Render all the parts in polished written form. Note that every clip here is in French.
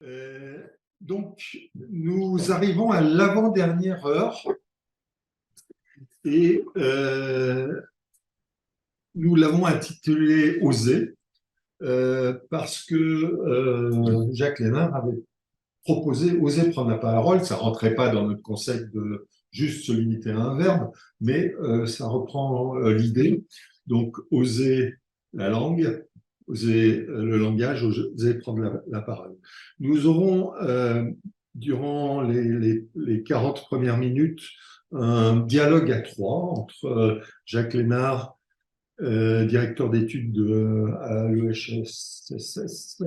Euh, donc, nous arrivons à l'avant-dernière heure et nous l'avons intitulé Oser parce que Jacques Lénard avait proposé Oser prendre la parole. Ça ne rentrait pas dans notre concept de juste se limiter à un verbe, mais ça reprend l'idée. Donc, oser la langue, oser le langage, oser prendre la parole. Nous aurons, durant les 40 premières minutes, un dialogue à trois entre Jacques Lénard, directeur d'études à l'EHSS.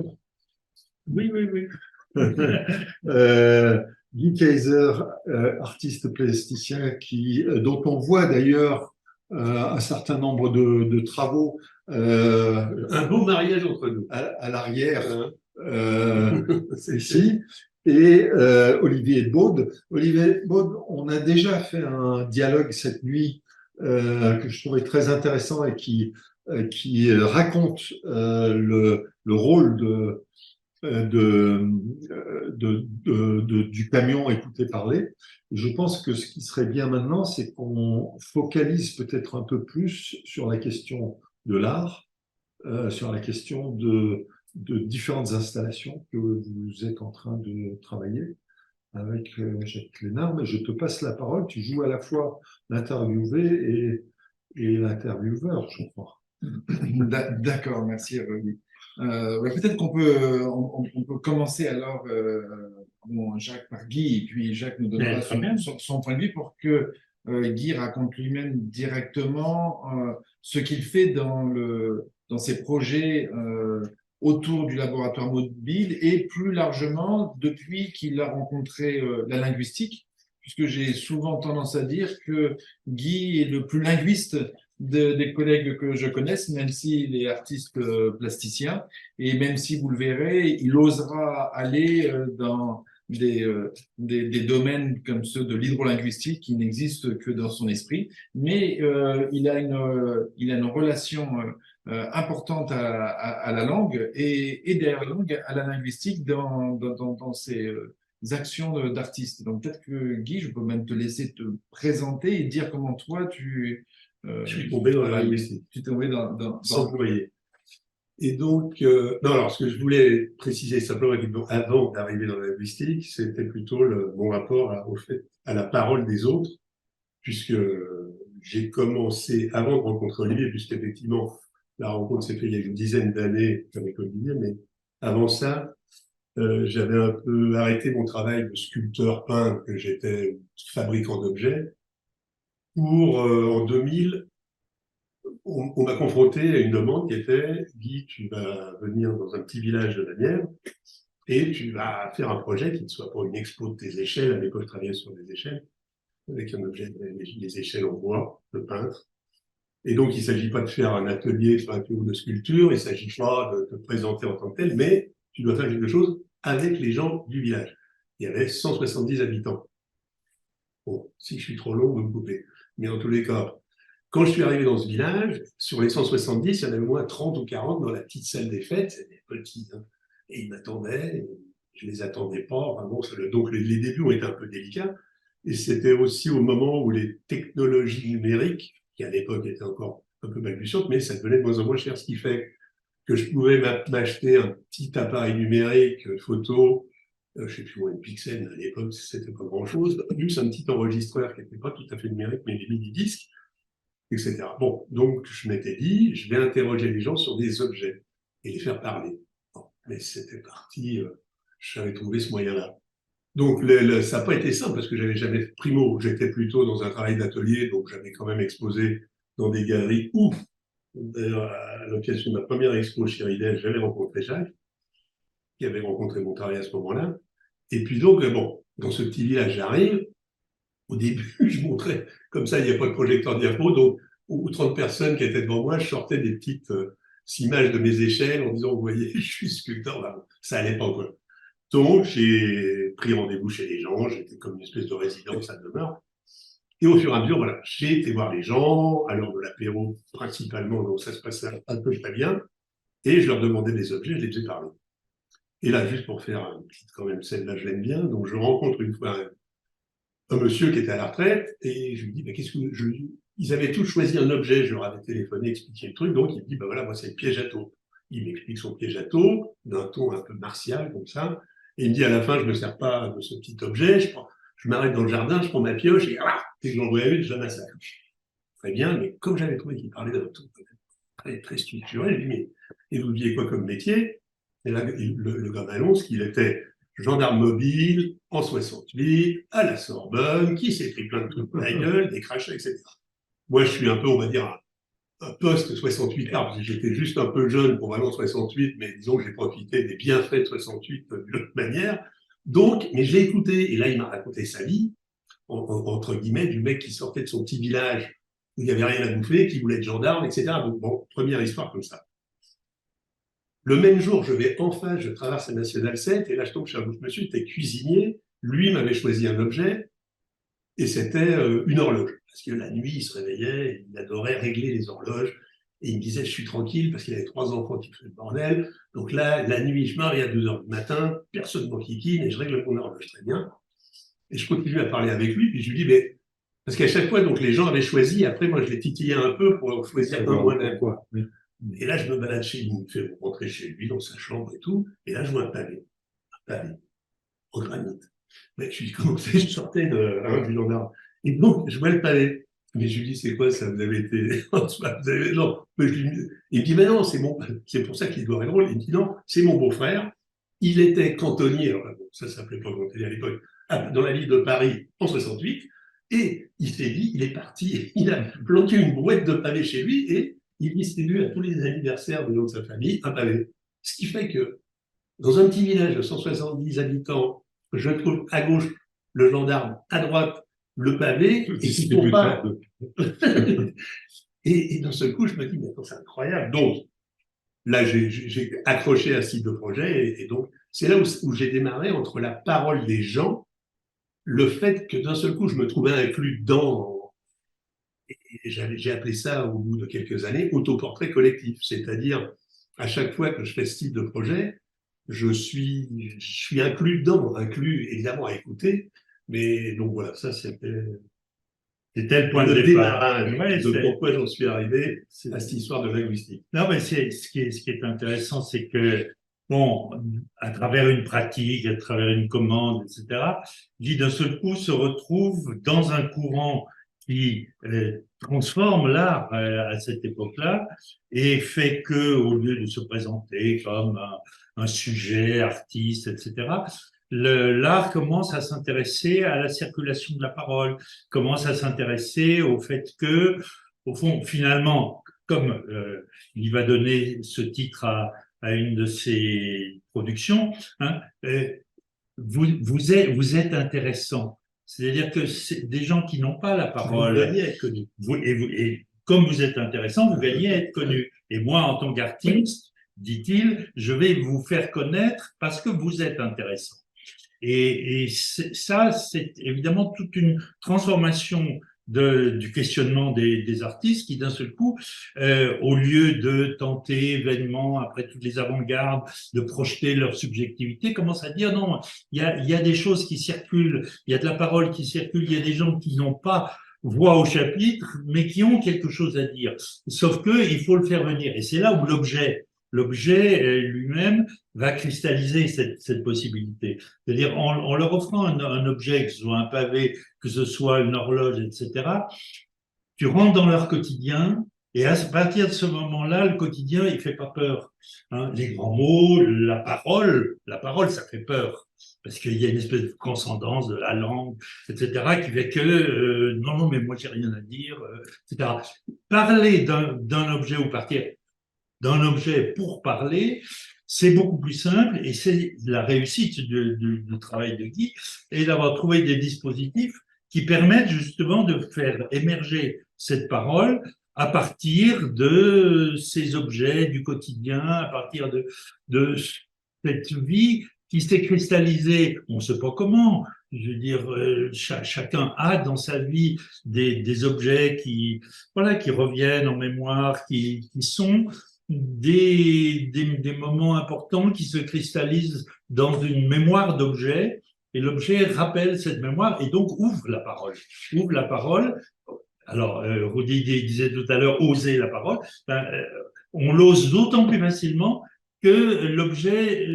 Oui, oui, oui. Guy Kayser, artiste plasticien, dont on voit d'ailleurs un certain nombre de travaux. Un beau mariage entre nous. À l'arrière, ici. Et Olivier Baude. Olivier Baude, on a déjà fait un dialogue cette nuit que je trouvais très intéressant et qui raconte le rôle du camion écouté parler. Je pense que ce qui serait bien maintenant, c'est qu'on focalise peut-être un peu plus sur la question de l'art, sur la question de différentes installations que vous êtes en train de travailler avec Jacques Lénard. Mais je te passe la parole. Tu joues à la fois l'interviewé et l'intervieweur, je crois. D'accord, merci René. Peut-être qu'on peut commencer alors, Jacques par Guy, et puis Jacques nous donnera son point de vue pour que Guy raconte lui-même directement ce qu'il fait dans ses projets autour du laboratoire mobile et plus largement depuis qu'il a rencontré la linguistique, puisque j'ai souvent tendance à dire que Guy est le plus linguiste des collègues que je connaisse, même s'il est artiste plasticien, et même si vous le verrez, il osera aller dans des domaines comme ceux de l'hydrolinguistique qui n'existent que dans son esprit, mais il a une relation importante à la langue et derrière la langue à la linguistique dans ses actions d'artiste. Donc peut-être que Guy, je peux même te laisser te présenter et dire comment toi je suis tombé dans la linguistique. Tu es tombé sans employé. Et donc, non, alors ce que je voulais préciser simplement, avant d'arriver dans la linguistique, c'était plutôt mon rapport à la parole des autres, puisque j'ai commencé avant de rencontrer Olivier, puisqu'effectivement, la rencontre s'est faite il y a une dizaine d'années avec Olivier, mais avant ça, j'avais un peu arrêté mon travail de sculpteur peintre, que j'étais fabricant d'objets, pour, en 2000, on m'a confronté à une demande qui était « Guy, tu vas venir dans un petit village de la Nièvre et tu vas faire un projet qui ne soit pas une expo de tes échelles. » À l'époque, je travaillais sur des échelles, avec un objet, des échelles en bois, de peintre. Et donc, il ne s'agit pas de faire un atelier de peinture ou de sculpture, il ne s'agit pas de te présenter en tant que tel, mais tu dois faire quelque chose avec les gens du village. Il y avait 170 habitants. Bon, si je suis trop long, vous me coupez. Mais en tous les cas, quand je suis arrivé dans ce village, sur les 170, il y en avait au moins 30 ou 40 dans la petite salle des fêtes, c'était petit, hein. Et ils m'attendaient, je ne les attendais pas. Enfin bon, donc les débuts ont été un peu délicats. Et c'était aussi au moment où les technologies numériques, qui à l'époque étaient encore un peu balbutiantes, mais ça devenait de moins en moins cher, ce qui fait que je pouvais m'acheter un petit appareil numérique photo, je ne sais plus où, une Pixel, à l'époque, c'était pas grand-chose, juste un petit enregistreur qui n'était pas tout à fait numérique, mais des mini-disques, etc. Bon, donc je m'étais dit, je vais interroger les gens sur des objets et les faire parler. Bon, mais c'était parti, j'avais trouvé ce moyen-là. Donc ça n'a pas été simple parce que j'avais jamais primo, j'étais plutôt dans un travail d'atelier, donc j'avais quand même exposé dans des galeries où, d'ailleurs, à l'occasion de ma première expo chez Ridel, j'avais rencontré Jacques, qui avait rencontré mon travail à ce moment-là. Et puis donc, bon, dans ce petit village, j'arrive. Au début, je montrais, comme ça, il n'y a pas de projecteur diapo, donc aux 30 personnes qui étaient devant moi, je sortais des petites images de mes échelles en disant, vous voyez, je suis sculpteur. Là, ça allait pas, quoi. Donc, j'ai pris rendez-vous chez les gens, j'étais comme une espèce de résidence à demeure. Et au fur et à mesure, voilà, j'ai été voir les gens, à l'heure de l'apéro principalement, donc ça se passait un peu très bien, et je leur demandais des objets, je les faisais parler. Et là, juste pour faire une petite, quand même, celle-là, je l'aime bien. Donc, je rencontre une fois un monsieur qui était à la retraite et je lui dis, bah, qu'est-ce que ils avaient tous choisi un objet. Je leur avais téléphoné, expliqué le truc. Donc, il me dit, bah voilà, moi, c'est le piège à taux. Il m'explique son piège à taux d'un ton un peu martial, comme ça. Et il me dit, à la fin, je me sers pas de ce petit objet. Je m'arrête dans le jardin, je prends ma pioche et je l'envoie à une, je la massacre. Très bien, mais comme j'avais trouvé qu'il parlait d'un ton très, très structuré, je lui dis, mais et vous deviez quoi comme métier? Et là, le gars m'annonce qu'il était gendarme mobile en 68, à la Sorbonne, qui s'est pris plein de trucs dans la gueule, des crachats, etc. Moi, je suis un peu, on va dire, un post-68 parce que j'étais juste un peu jeune pour vraiment 68, mais disons que j'ai profité des bienfaits de 68 d'une autre manière. Donc, mais j'ai écouté, et là, il m'a raconté sa vie, entre guillemets, du mec qui sortait de son petit village où il n'y avait rien à bouffer, qui voulait être gendarme, etc. Donc, bon, première histoire comme ça. Le même jour, je traverse la Nationale 7, et là, je tombe chez un autre monsieur, qui était cuisinier. Lui m'avait choisi un objet, et c'était une horloge. Parce que la nuit, il se réveillait, il adorait régler les horloges. Et il me disait, je suis tranquille, parce qu'il avait 3 enfants qui faisaient le bordel. Donc là, la nuit, je m'arrive à 2 heures du matin, personne ne m'enquiquine, et je règle mon horloge très bien. Et je continue à parler avec lui, puis je lui dis, mais parce qu'à chaque fois, donc, les gens avaient choisi, après, moi, je les titillais un peu pour choisir un moi-même. Et là, je me balade chez lui, il me fait rentrer chez lui, dans sa chambre et tout. Et là, je vois un pavé, en granit. Mais je lui dis, comment c'est? Je sortais du gendarme. Et donc, je vois le pavé. Mais je lui dis, c'est quoi ça? Vous avez été. Non. Mais il me dit, mais non, c'est pour ça qu'il doit être drôle. Il me dit, non, c'est mon beau-frère. Il était cantonnier, alors bon, ça s'appelait pas cantonnier à l'époque, dans la ville de Paris en 68. Et il s'est dit, il est parti, il a planqué une brouette de pavés chez lui et il distribue à tous les anniversaires de sa famille un pavé. Ce qui fait que dans un petit village de 170 habitants, je trouve à gauche le gendarme, à droite le pavé, et qui ne pas. Et d'un seul coup, je me dis, mais attends, c'est incroyable. Donc, là, j'ai accroché à ce type de projet, et donc, c'est là où j'ai démarré entre la parole des gens, le fait que d'un seul coup, je me trouvais inclus dans, et j'ai appelé ça, au bout de quelques années, autoportrait collectif. C'est-à-dire, à chaque fois que je fais ce type de projet, je suis inclus dedans, inclus évidemment à écouter, mais donc voilà, ça c'était le point de démarrage ouais, de pourquoi j'en suis arrivé à cette histoire de linguistique. Non, mais ce qui est intéressant, c'est que, bon, à travers une pratique, à travers une commande, etc., Guy, d'un seul coup, se retrouve dans un courant qui transforme l'art à cette époque-là et fait que, au lieu de se présenter comme un sujet, artiste, etc., l'art commence à s'intéresser à la circulation de la parole, commence à s'intéresser au fait que, au fond, finalement, comme il va donner ce titre à une de ses productions, hein, vous êtes intéressant. C'est-à-dire que c'est des gens qui n'ont pas la parole. Vous gagnez à être connu. Et comme vous êtes intéressant, vous gagnez à être connu. Et moi, en tant qu'artiste, dit-il, je vais vous faire connaître parce que vous êtes intéressant. Et ça, c'est évidemment toute une transformation du questionnement des artistes qui, d'un seul coup, au lieu de tenter vainement, après toutes les avant-gardes, de projeter leur subjectivité, commencent à dire non, il y a des choses qui circulent, il y a de la parole qui circule, il y a des gens qui n'ont pas voix au chapitre, mais qui ont quelque chose à dire. Sauf que il faut le faire venir. Et c'est là où l'objet lui-même va cristalliser cette possibilité. C'est-à-dire, en leur offrant un objet, que ce soit un pavé, que ce soit une horloge, etc., tu rentres dans leur quotidien, et à partir de ce moment-là, le quotidien, il fait pas peur. Hein, les grands mots, la parole, ça fait peur. Parce qu'il y a une espèce de transcendance de la langue, etc., qui fait que, non, mais moi, j'ai rien à dire, etc. Parler d'un objet ou partir d'un objet pour parler, c'est beaucoup plus simple et c'est la réussite du travail de Guy et d'avoir trouvé des dispositifs qui permettent justement de faire émerger cette parole à partir de ces objets du quotidien, à partir de cette vie qui s'est cristallisée, on ne sait pas comment, je veux dire, chacun a dans sa vie des objets qui reviennent en mémoire, qui sont des moments importants qui se cristallisent dans une mémoire d'objet, et l'objet rappelle cette mémoire et donc ouvre la parole. Ouvre la parole. Alors, Rudy disait tout à l'heure oser la parole. Ben, on l'ose d'autant plus facilement que l'objet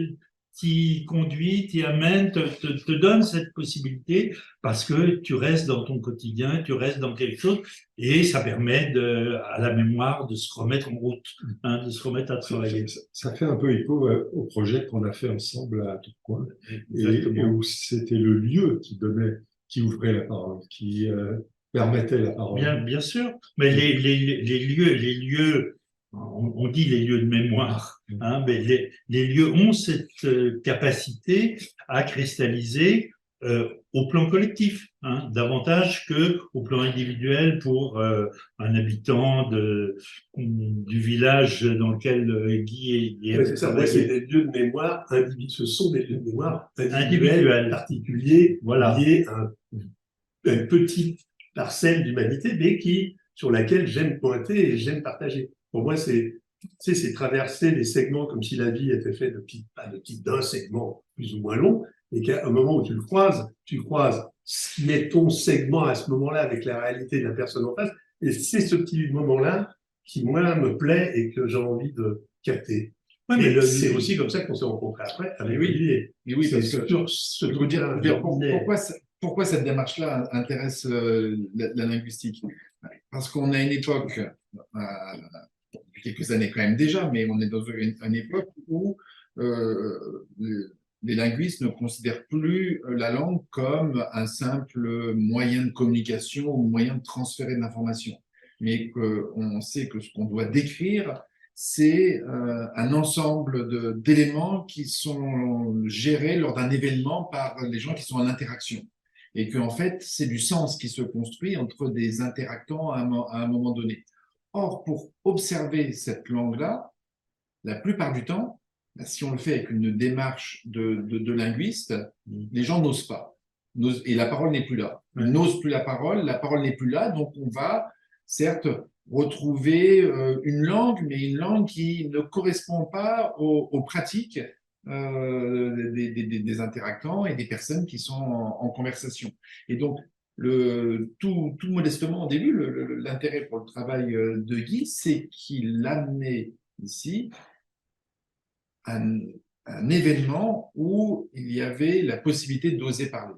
t'y conduit, t'y amène, te donne cette possibilité parce que tu restes dans ton quotidien, tu restes dans quelque chose et ça permet à la mémoire de se remettre en route, hein, de se remettre à travailler. Ça fait un peu écho au projet qu'on a fait ensemble à Tourcoing et où c'était le lieu qui ouvrait la parole, qui permettait la parole. Bien sûr, mais les lieux, on dit les lieux de mémoire, hein, mais les lieux ont cette capacité à cristalliser au plan collectif, hein, davantage que au plan individuel pour un habitant du village dans lequel Guy est. C'est ça, c'est des lieux de mémoire individuels, ce sont des lieux de mémoire individuels, particuliers, voilà, liés à une petite parcelle d'humanité, mais sur laquelle j'aime pointer et j'aime partager. Pour moi, c'est traverser les segments comme si la vie était faite d'un segment plus ou moins long, et qu'à un moment où tu croises ton segment à ce moment-là avec la réalité de la personne en face, et c'est ce petit moment-là qui, moi, me plaît et que j'ai envie de capter. Ouais, mais c'est aussi comme ça qu'on s'est rencontrés après avec Olivier. Et oui, parce que je veux dire pourquoi cette démarche-là intéresse la linguistique? Parce qu'on a une époque, quelques années quand même déjà, mais on est dans une époque où les linguistes ne considèrent plus la langue comme un simple moyen de communication ou moyen de transférer de l'information, mais qu'on sait que ce qu'on doit décrire, c'est un ensemble d'éléments qui sont gérés lors d'un événement par les gens qui sont en interaction. Et qu'en fait, c'est du sens qui se construit entre des interactants à un moment donné. Or, pour observer cette langue-là, la plupart du temps, si on le fait avec une démarche de linguiste, les gens n'osent pas. Et la parole n'est plus là. Ils n'osent plus la parole n'est plus là, donc on va, certes, retrouver une langue, mais une langue qui ne correspond pas aux pratiques des interactants et des personnes qui sont en conversation. Et donc, tout modestement au début, l'intérêt pour le travail de Guy, c'est qu'il amenait ici un événement où il y avait la possibilité d'oser parler.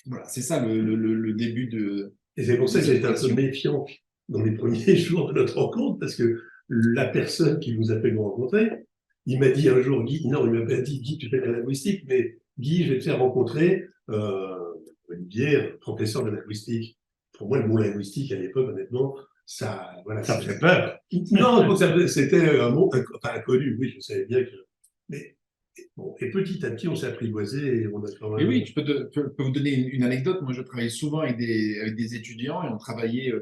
Voilà, c'est ça le début de... Et c'est pour ça que j'étais un peu méfiant dans les premiers jours de notre rencontre, parce que la personne qui vous a fait nous rencontrer, il m'a dit un jour, Guy, non, il m'a pas dit, Guy, tu fais de la linguistique, mais Guy, je vais te faire rencontrer Olivier, professeur de linguistique. Pour moi, le mot linguistique, à l'époque, honnêtement, ça fait peur. Non, c'était un mot inconnu, oui, je savais bien que... Mais bon, et petit à petit, on s'est apprivoisé et on a quand même... Et oui, je peux vous donner une anecdote. Moi, je travaillais souvent avec des étudiants et on travaillait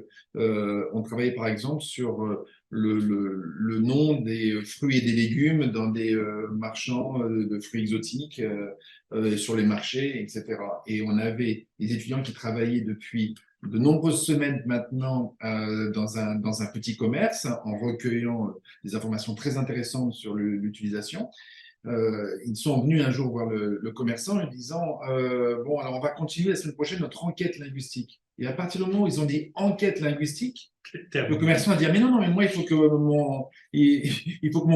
par exemple sur le nom des fruits et des légumes dans des marchands de fruits exotiques sur les marchés, etc. Et on avait des étudiants qui travaillaient depuis de nombreuses semaines maintenant dans un petit commerce en recueillant des informations très intéressantes sur l'utilisation. Ils sont venus un jour voir le commerçant en lui disant bon, alors on va continuer la semaine prochaine notre enquête linguistique. Et à partir du moment où ils ont dit enquête linguistique, le commerçant a dit ah, mais non, mais moi il faut que mon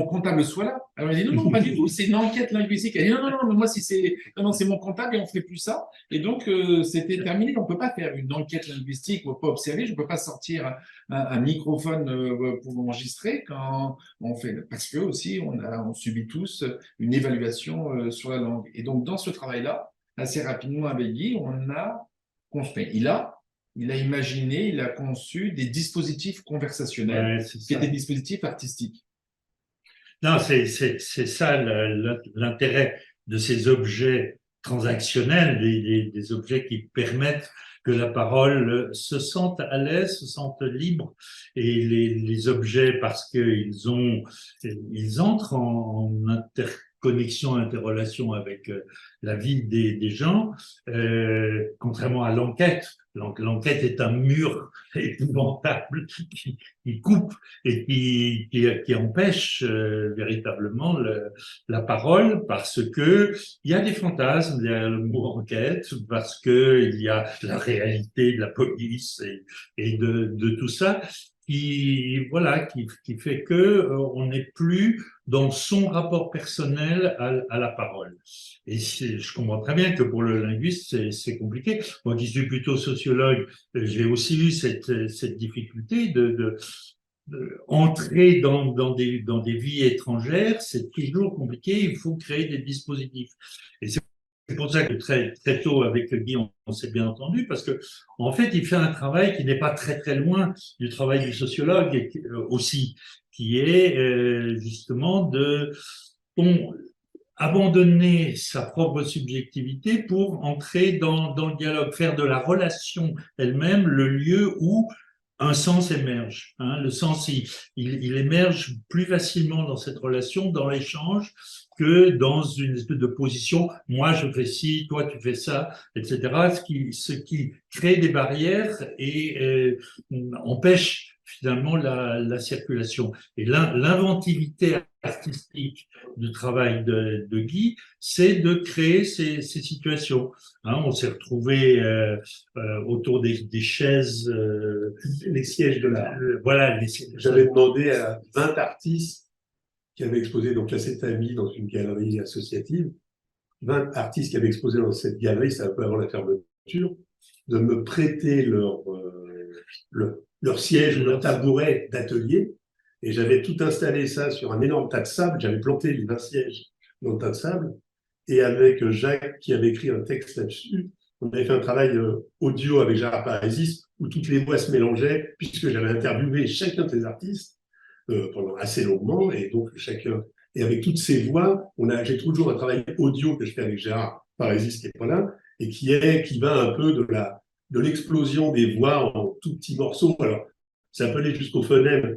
comptable soit là. Alors il a dit non, pas du tout, c'est une enquête linguistique. Il a dit non, mais moi si c'est mon comptable et on ne fait plus ça. Et donc c'était terminé. On ne peut pas faire une enquête linguistique, on ne peut pas observer, je ne peux pas sortir un microphone pour enregistrer quand on fait, parce que aussi on subit tous une évaluation sur la langue. Et donc dans ce travail-là, assez rapidement avec Guy, on a construit. Il a imaginé, il a conçu des dispositifs conversationnels qui étaient des dispositifs artistiques. Non, c'est ça l'intérêt de ces objets transactionnels, des objets qui permettent que la parole se sente à l'aise, se sente libre. Et les objets, parce qu'ils entrent en interconnexion connexion, interrelation avec la vie des gens, contrairement à l'enquête. L'enquête est un mur épouvantable qui coupe et qui empêche véritablement la parole parce que il y a des fantasmes derrière le mot enquête, parce que il y a la réalité de la police et de tout ça qui fait que on n'est plus dans son rapport personnel à la parole. Et je comprends très bien que pour le linguiste, c'est compliqué. Moi qui suis plutôt sociologue, j'ai aussi eu cette difficulté de entrer dans des vies étrangères, c'est toujours compliqué, il faut créer des dispositifs. Et c'est pour ça que très tôt avec Guy, on s'est bien entendu, parce que en fait, il fait un travail qui n'est pas très loin du travail du sociologue aussi, qui est justement bon, abandonner sa propre subjectivité pour entrer dans le dialogue, faire de la relation elle-même le lieu où un sens émerge. Hein. Le sens, il émerge plus facilement dans cette relation, dans l'échange, que dans une espèce de position, moi je fais ci, toi tu fais ça, etc., ce qui crée des barrières et empêche finalement la circulation. Et l'inventivité artistique du travail de Guy, c'est de créer ces situations. Hein, on s'est retrouvé autour des chaises, Les sièges de l'art. Voilà. J'avais demandé à 20 artistes qui avaient exposé, donc là c'est ami dans une galerie associative, 20 artistes qui avaient exposé dans cette galerie, c'est un peu avant la fermeture, de me prêter leur siège, leur tabouret d'atelier. Et j'avais tout installé ça sur un énorme tas de sable. J'avais planté les 20 sièges dans le tas de sable. Et avec Jacques, qui avait écrit un texte là-dessus, on avait fait un travail audio avec Gérard Parésis, où toutes les voix se mélangeaient, puisque j'avais interviewé chacun des artistes pendant assez longuement. Et donc, et avec toutes ces voix, j'ai toujours un travail audio que je fais avec Gérard Parésis, qui est pas là, et qui va un peu de l'explosion des voix en tout petits morceaux. Alors, ça peut aller jusqu'au phonème.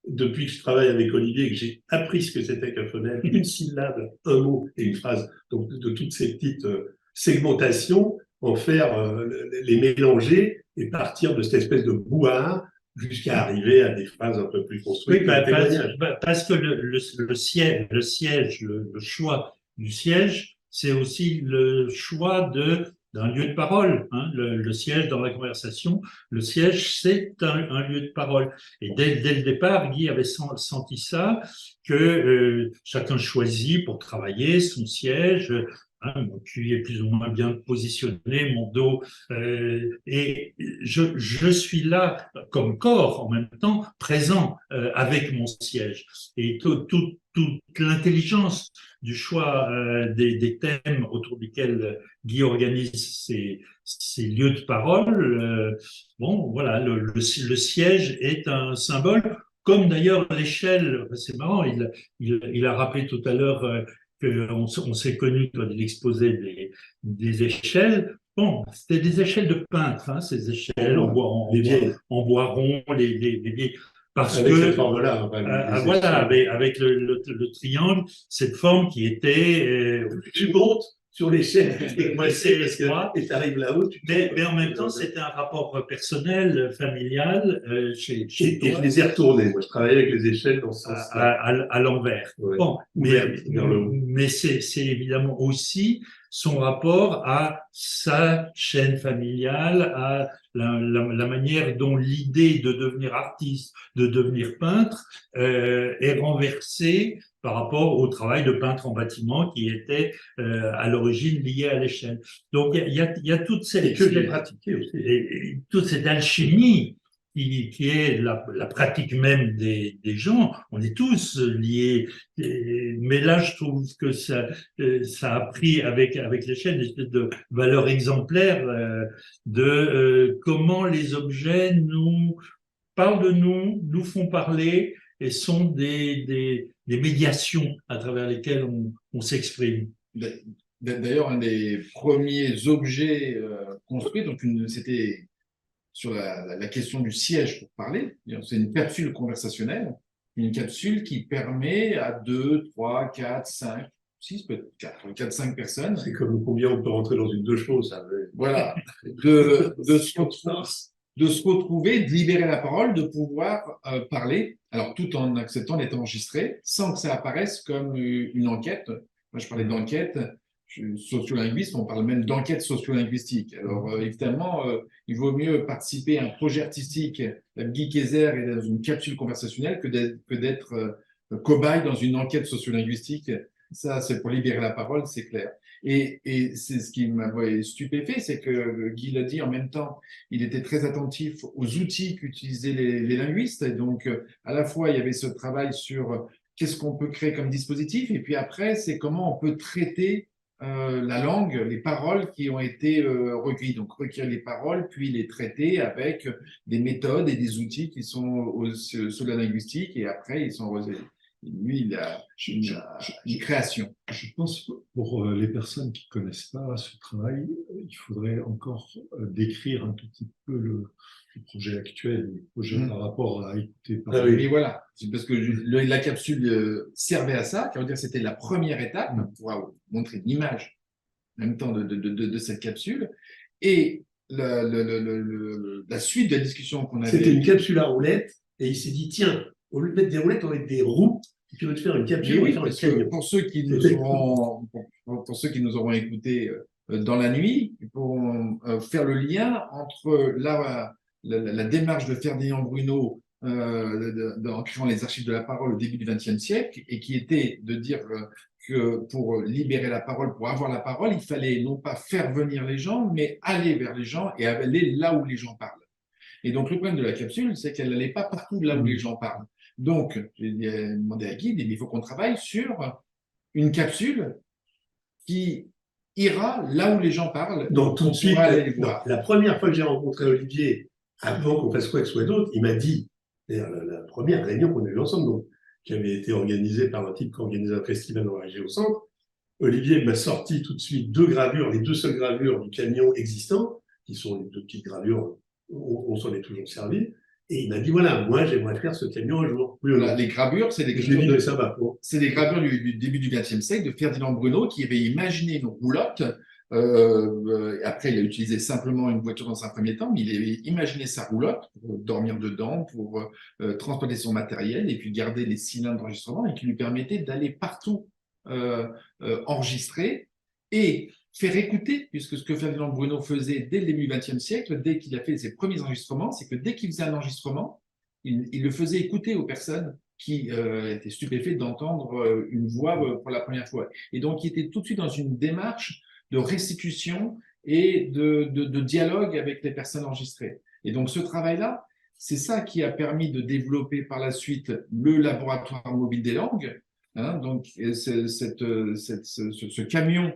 Depuis que je travaille avec Olivier, que j'ai appris ce que c'était qu'un phonème, une syllabe, un mot et une phrase, donc de toutes ces petites segmentations, en faire, les mélanger et partir de cette espèce de brouhaha jusqu'à arriver à des phrases un peu plus construites. Oui, parce que le siège, le choix du siège, c'est aussi le choix d'un lieu de parole. Hein. Le siège dans la conversation, le siège, c'est un lieu de parole. Et dès le départ, Guy avait senti ça, que chacun choisit pour travailler son siège. Hein, mon cul est plus ou moins bien positionné, mon dos, et je suis là comme corps en même temps présent avec mon siège. Et toute l'intelligence du choix des thèmes autour desquels Guy organise ces lieux de parole, bon, voilà, le siège est un symbole, comme d'ailleurs l'échelle. C'est marrant, il a rappelé tout à l'heure on s'est connus quand il exposait des échelles. Bon, c'était des échelles de peintre, hein, ces échelles en bois rond, les vieilles. Parce avec que, cette forme-là, voilà, avec le triangle, cette forme qui était. Tu montes sur l'échelle, et tu arrives là-haut. Mais en même temps, c'était un rapport personnel, familial, chez et toi. je les ai retournés. Moi, je travaillais avec les échelles dans ce sens à l'envers. Ouais. Bon, mais c'est évidemment aussi son rapport à sa chaîne familiale, à la manière dont l'idée de devenir artiste, de devenir peintre, est renversée par rapport au travail de peintre en bâtiment qui était à l'origine lié à l'échelle. Donc il y a toute cette toute cette alchimie qui est la pratique même des gens. On est tous liés. Mais là, je trouve que ça a pris avec l'échelle une espèce de valeur exemplaire de comment les objets nous parlent de nous font parler et sont des médiations à travers lesquelles on s'exprime. D'ailleurs, un des premiers objets construits, donc c'était sur la question du siège pour parler. C'est une capsule conversationnelle, une capsule qui permet à 2, 3, 4, 5, 6, peut-être 4-5 personnes. C'est comme combien on peut rentrer dans une 2 chevaux, ça. Voilà, de se retrouver, de libérer la parole, de pouvoir parler, alors tout en acceptant d'être enregistré, sans que ça apparaisse comme une enquête. Moi, je parlais d'enquête, je suis sociolinguiste, on parle même d'enquête sociolinguistique. Alors, évidemment, il vaut mieux participer à un projet artistique, Guy Kayser, et dans une capsule conversationnelle que d'être cobaye dans une enquête sociolinguistique. Ça, c'est pour libérer la parole, c'est clair. Et c'est ce qui m'a stupéfait, c'est que Guy l'a dit en même temps, il était très attentif aux outils qu'utilisaient les linguistes. Et donc, à la fois, il y avait ce travail sur qu'est-ce qu'on peut créer comme dispositif, et puis après, c'est comment on peut traiter la langue, les paroles qui ont été recueillies. Donc, recueillir les paroles, puis les traiter avec des méthodes et des outils qui sont sur la linguistique, et après, ils sont lui, il a une création. Je pense que pour les personnes qui ne connaissent pas ce travail, il faudrait encore décrire un tout petit peu le projet actuel, le projet par rapport à écouter parler. Ah oui. Mais voilà, c'est parce que la capsule servait à ça, car c'était la première étape pour montrer une image en même temps de cette capsule. Et la suite de la discussion qu'on avait. C'était une capsule à roulettes, et il s'est dit tiens, au lieu de mettre des roulettes, on va mettre des roues. Et tu veux te faire une capsule, oui, parce que pour ceux qui nous auront écoutés dans la nuit, ils pourront faire le lien entre la démarche de Ferdinand Bruno en créant les archives de la parole au début du XXe siècle, et qui était de dire que pour libérer la parole, pour avoir la parole, il fallait non pas faire venir les gens, mais aller vers les gens et aller là où les gens parlent. Et donc, le problème de la capsule, c'est qu'elle n'allait pas partout là où les gens parlent. Donc, j'ai demandé à Guy, il faut qu'on travaille sur une capsule qui ira là où les gens parlent. Donc, tout de suite, la première fois que j'ai rencontré Olivier, avant qu'on fasse quoi que ce soit d'autre, il m'a dit, la première réunion qu'on a eue ensemble, donc, qui avait été organisée par un type qui organisait un festival dans la région centre, Olivier m'a sorti tout de suite 2 gravures, les 2 seules gravures du camion existant, qui sont les 2 petites gravures, on s'en est toujours servi. Et il m'a dit, voilà, moi, j'aimerais faire ce camion un jour. Voilà, les gravures, c'est des gravures du début du XXe siècle de Ferdinand Bruno, qui avait imaginé une roulotte. Après, il a utilisé simplement une voiture dans un premier temps, mais il avait imaginé sa roulotte pour dormir dedans, pour transporter son matériel, et puis garder les cylindres d'enregistrement, et qui lui permettait d'aller partout enregistrer et faire écouter, puisque ce que Ferdinand Bruno faisait dès le début du XXe siècle, dès qu'il a fait ses premiers enregistrements, c'est que dès qu'il faisait un enregistrement, il le faisait écouter aux personnes qui étaient stupéfaites d'entendre une voix pour la première fois. Et donc, il était tout de suite dans une démarche de restitution et de dialogue avec les personnes enregistrées. Et donc, ce travail-là, c'est ça qui a permis de développer par la suite le laboratoire mobile des langues. Donc, ce camion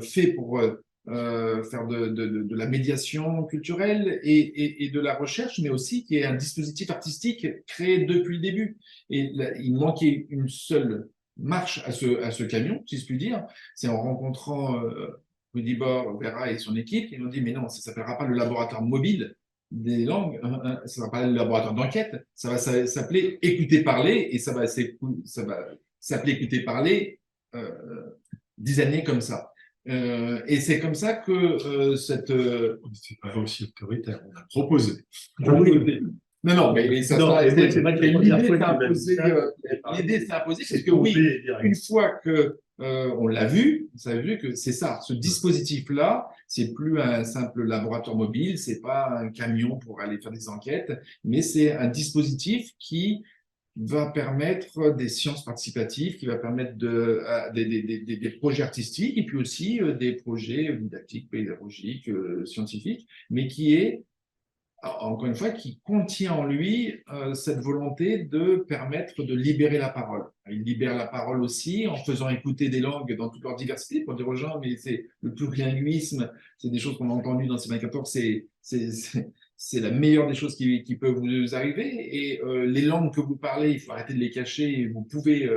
fait pour faire de la médiation culturelle et de la recherche, mais aussi qui est un dispositif artistique créé depuis le début. Et là, il manquait une seule marche à ce camion, si je puis dire. C'est en rencontrant Rudy Bord, Vera et son équipe, ils m'ont dit, mais non, ça ne s'appellera pas le laboratoire mobile des langues, ça va pas le laboratoire d'enquête, ça va s'appeler écouter parler, et ça va s'appeler écouter parler 10 années comme ça. Et c'est comme ça que cette... C'est pas aussi autoritaire, on a proposé. Non, mais ça l'idée s'est imposée parce que oui, une fois que on l'a vu, ça a vu que c'est ça, ce dispositif-là, c'est plus un simple laboratoire mobile, c'est pas un camion pour aller faire des enquêtes, mais c'est un dispositif qui va permettre des sciences participatives, qui va permettre des projets artistiques et puis aussi des projets didactiques, pédagogiques, scientifiques, mais qui est encore une fois, qui contient en lui cette volonté de permettre de libérer la parole. Il libère la parole aussi en faisant écouter des langues dans toute leur diversité, pour dire aux gens, mais c'est le plurilinguisme, c'est des choses qu'on a entendues dans ces 24 heures, c'est la meilleure des choses qui peuvent vous arriver. Et les langues que vous parlez, il faut arrêter de les cacher. Vous pouvez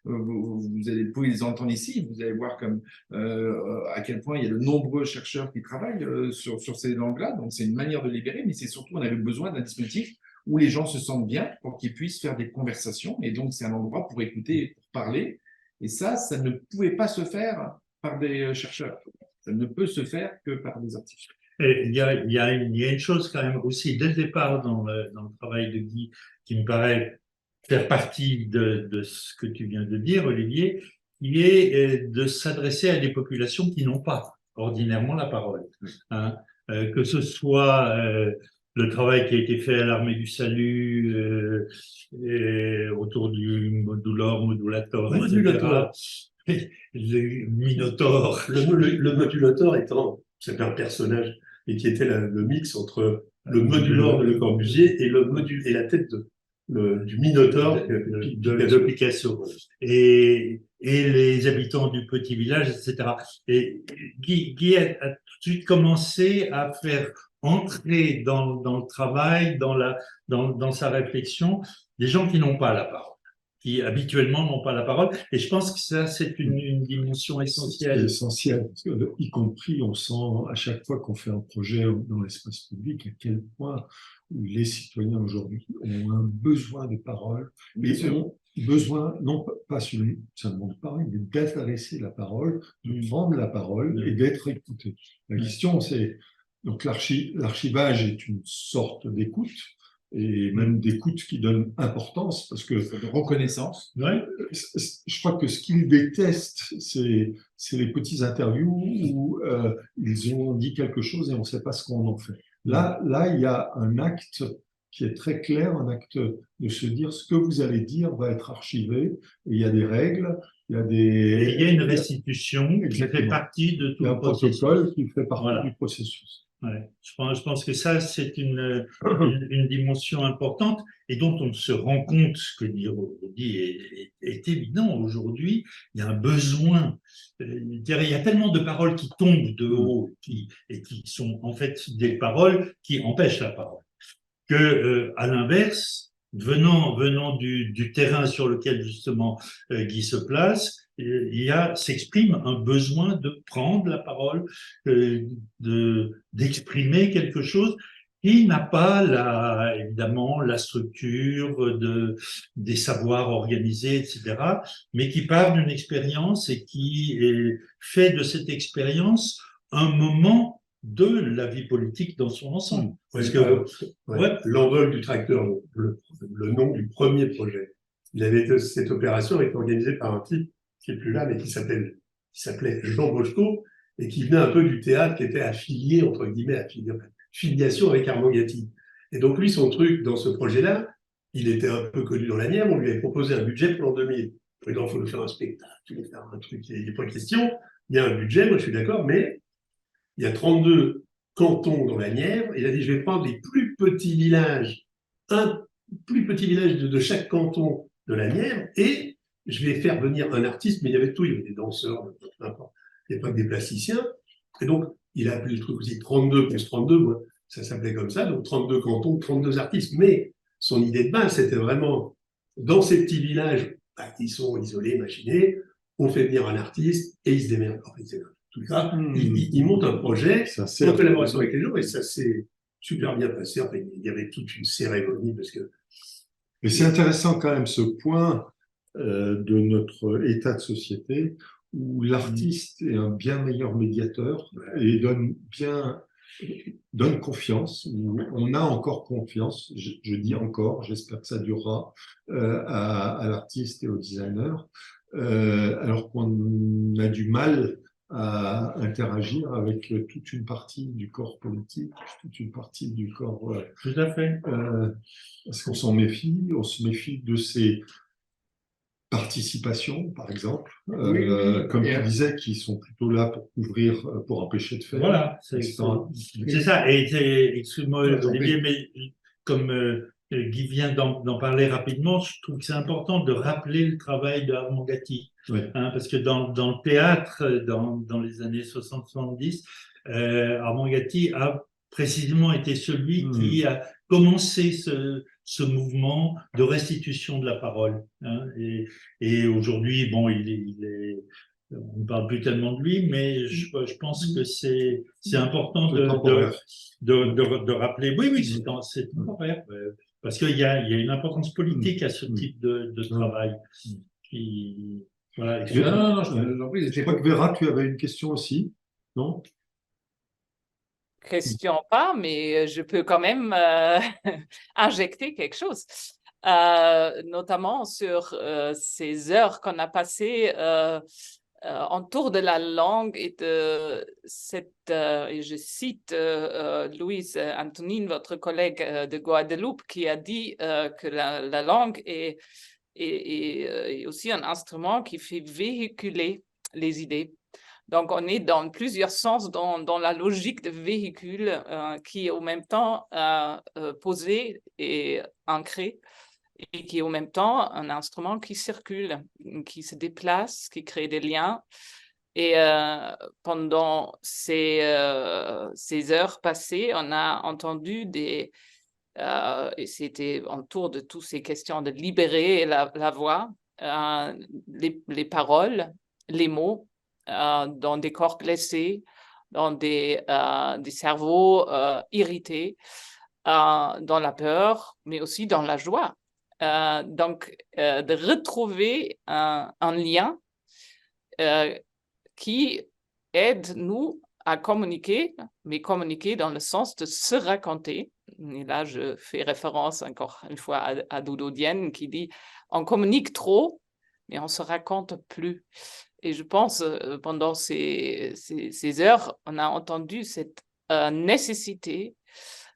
les entendre ici. Vous allez voir comme à quel point il y a de nombreux chercheurs qui travaillent sur ces langues-là. Donc, c'est une manière de libérer, mais c'est surtout, on avait besoin d'un dispositif où les gens se sentent bien pour qu'ils puissent faire des conversations. Et donc, c'est un endroit pour écouter, pour parler. Et ça ne pouvait pas se faire par des chercheurs. Ça ne peut se faire que par des artistes. Et il y a une chose quand même aussi, dès le départ dans le travail de Guy, qui me paraît faire partie de ce que tu viens de dire, Olivier, qui est de s'adresser à des populations qui n'ont pas ordinairement la parole. Hein. Que ce soit le travail qui a été fait à l'Armée du Salut autour du modulator, Modulator. etc. Le Minotaure. Le modulator étant, c'est un personnage, et qui était le mix entre le modulor de Le Corbusier et et la tête du Minotaure de Picasso. Et les habitants du petit village, etc. Et Guy a tout de suite commencé à faire entrer dans le travail, dans sa réflexion, des gens qui n'ont pas la parole, qui habituellement n'ont pas la parole. Et je pense que ça, c'est une dimension essentielle. C'est essentiel, parce que, y compris, on sent à chaque fois qu'on fait un projet dans l'espace public à quel point les citoyens aujourd'hui ont un besoin de parole, et ont besoin, non pas seulement de parler, mais d'adresser la parole, de prendre la parole et d'être écouté. La question, c'est, donc l'archivage est une sorte d'écoute, et même d'écoute qui donne importance, parce que de reconnaissance. Ouais. Je crois que ce qu'ils détestent, c'est les petits interviews où ils ont dit quelque chose et on ne sait pas ce qu'on en fait. Là, il y a un acte qui est très clair, un acte de se dire ce que vous allez dire va être archivé, et il y a des règles, il y a Et il y a une restitution qui fait partie de tout le protocole qui fait partie du processus. Ouais. Je pense que ça, c'est une dimension importante et dont on se rend compte, ce que dit Rodi est évident aujourd'hui. Il y a un besoin. Il y a tellement de paroles qui tombent de haut et qui sont en fait des paroles qui empêchent la parole. Que, à l'inverse, venant du terrain sur lequel justement Guy se place, s'exprime un besoin de prendre la parole, d'exprimer quelque chose qui n'a pas évidemment la structure des savoirs organisés, etc., mais qui part d'une expérience et qui fait de cette expérience un moment de la vie politique dans son ensemble. Parce que l'envol du tracteur, le nom du premier projet, cette opération est organisée par un type qui est plus là, mais qui s'appelait Jean Bochco, et qui venait un peu du théâtre, qui était affilié, entre guillemets, filiation avec Armand Gatti. Et donc lui, son truc dans ce projet-là, il était un peu connu dans la Nièvre, on lui avait proposé un budget pour l'an 2000. Il faut nous faire un spectacle, il faut faire un truc, il n'y a pas de question, il y a un budget, moi je suis d'accord, mais il y a 32 cantons dans la Nièvre. Il a dit, je vais prendre les plus petits villages, un plus petit village de chaque canton de la Nièvre, et je vais faire venir un artiste, mais il y avait tout, il y avait des danseurs, n'importe. Il n'y avait pas que des plasticiens. Et donc, il a appelé le truc aussi 32 plus 32, moi, ça s'appelait comme ça, donc 32 cantons, 32 artistes. Mais son idée de base, c'était vraiment, dans ces petits villages, qui sont isolés, machinés, on fait venir un artiste et il se démerde. Tout ça, il monte un projet en collaboration avec les gens et ça s'est super bien passé. Enfin, il y avait toute une cérémonie parce que. Mais c'est intéressant quand même ce point de notre état de société où l'artiste est un bien meilleur médiateur et donne confiance, où on a encore confiance, je dis encore, j'espère que ça durera, à l'artiste et au designer, alors qu'on a du mal à interagir avec toute une partie du corps politique, toute une partie du corps. Tout à fait. Parce qu'on s'en méfie, on se méfie de ces participations, par exemple, comme tu disais, qui sont plutôt là pour couvrir, pour empêcher de faire. Voilà, c'est ça. Et excuse-moi, Olivier, mais comme Guy vient d'en parler rapidement, je trouve que c'est important de rappeler le travail de Armand Gatti. Oui. Parce que dans le théâtre, dans les années 60-70, Armand Gatti a précisément été celui qui a commencé ce mouvement de restitution de la parole. Et aujourd'hui, bon, on ne parle plus tellement de lui, mais je pense que c'est important de rappeler. Oui, c'est temporaire. Parce qu'il y a une importance politique à ce type de travail. Voilà, Non, j'en prie, Je crois que Vera, tu avais une question aussi, non? Question pas, mais je peux quand même injecter quelque chose, notamment sur ces heures qu'on a passées autour de la langue et de cette, et je cite Louise Antonine, votre collègue de Guadeloupe, qui a dit que la langue est aussi un instrument qui fait véhiculer les idées. Donc, on est dans plusieurs sens dans la logique de véhicule qui est au même temps posé et ancré et qui est au même temps un instrument qui circule, qui se déplace, qui crée des liens. Et pendant ces heures passées, on a entendu et c'était autour de toutes ces questions de libérer la voix, les paroles, les mots, dans des corps blessés, dans des cerveaux irrités, dans la peur, mais aussi dans la joie. Donc, de retrouver un lien qui aide nous à communiquer, mais communiquer dans le sens de se raconter. Et là, je fais référence encore une fois à Dodo Dienne qui dit « on communique trop, mais on ne se raconte plus ». Et je pense, pendant ces heures, on a entendu cette nécessité